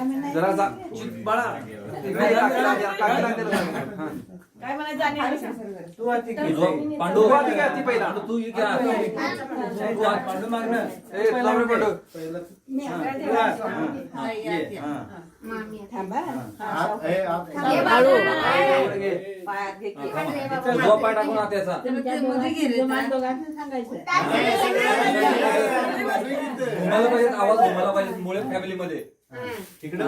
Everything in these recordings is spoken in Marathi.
जरा बाळा काय म्हणायचं तू आधी पांडू ती पहिला तू पांडू मागणं पांडू पाय टाकून त्याचा घुमायला पाहिजे आवाज घुमायला पाहिजे मुळे फॅमिली मध्ये इकडे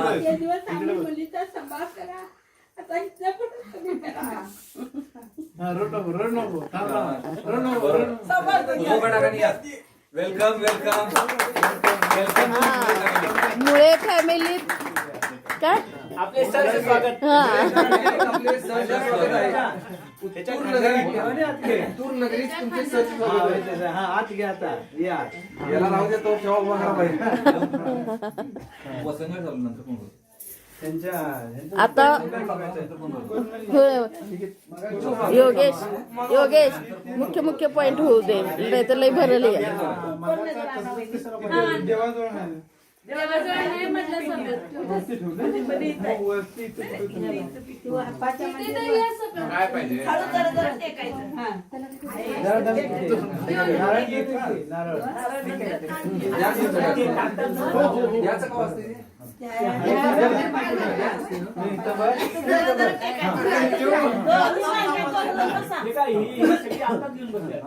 वेलकम वेलकम वेलकम मुळे फॅमिली काय आपले सरचे स्वागत आपले सरचे स्वागत आहे तूर नगरीत तुमचे सरचे स्वागत आहे हा आत घ्या आता या याला राहू दे तो केव्हा बघा पाहिजे वसंत झालं नंतर फोन करू आता योगेश योगेश मुख्य मुख्य पॉइंट होऊ दे नाही तर लय भरली आहे काय पाहिजे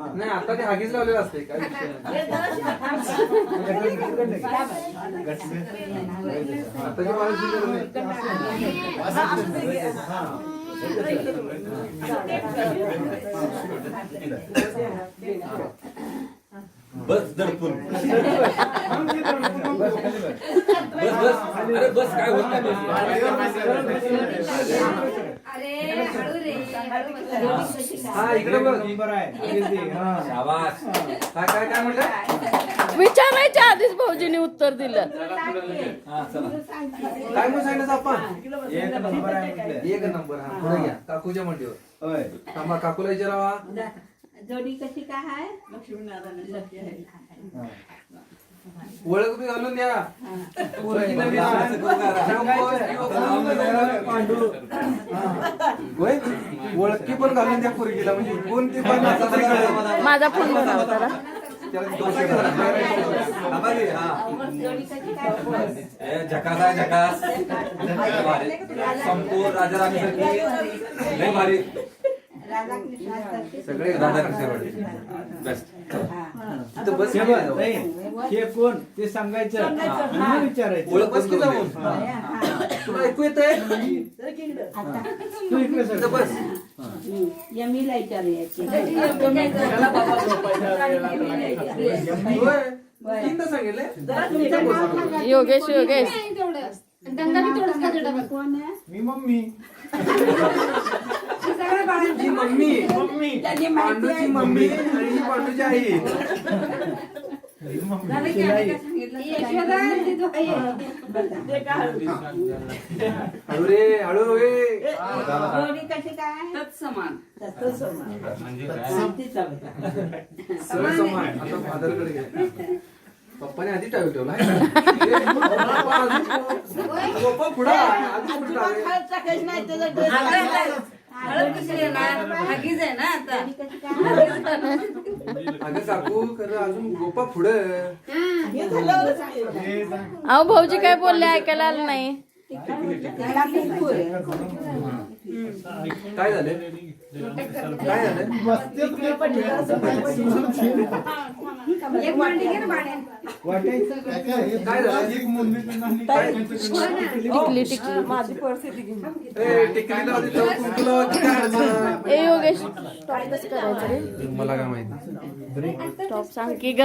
नाही आता ते हागीच लावलेलं असते काय बस दडपून बस बस अरे बस काय होत नाही हा इकडे बघ शाबास काय काय काय म्हटलं विचारायच्या आधीच भाऊजीने उत्तर दिलं हा चला काय म्हणून सांगितलं आपण एक नंबर आहे म्हटलं एक नंबर हा पुढे घ्या काकूच्या मंडीवर होय थांबा काकूला विचारावा जोडी कशी काय आहे लक्ष्मीनारायण ओळख बी घालून द्या पोरगी नवीन होय ओळखी पण घालून द्या पोरगीला म्हणजे कोणती पण माझा फोन बघा होता झकास आहे झकास संपूर्ण राजाराणी लय भारी सगळे राधाकृष्ण बेस्ट बस हे कोण ते सांगायचं विचारायचं ओळख बस की जाऊन तुला ऐकू येत आहे तू इकडे सर बस यमीला विचारूयाची तीनदा सांगितले योगेश योगेश मी मम्मी ही मम्मी पांडूची मम्मी आणि ही पांडूची आई हळू रे हळू रे जोडी कशी काय तत्समान सरळ समान आता फादरकडे घे पप्पाने आधी टाळू ठेवला पप्पा पुढे अगं काकू खरं अजून गोपा पुढं अहो भाऊजी काय बोलले ऐकायला आलं नाही काय झालं काय झालं काय झालं टिकली टिकली माझी परिस्थिती टिकलीला होती तर कुंकूला होती काय अडचण? ए योगेश टॉप कसं करायचं रे मला काय माहिती टॉप सांग की ग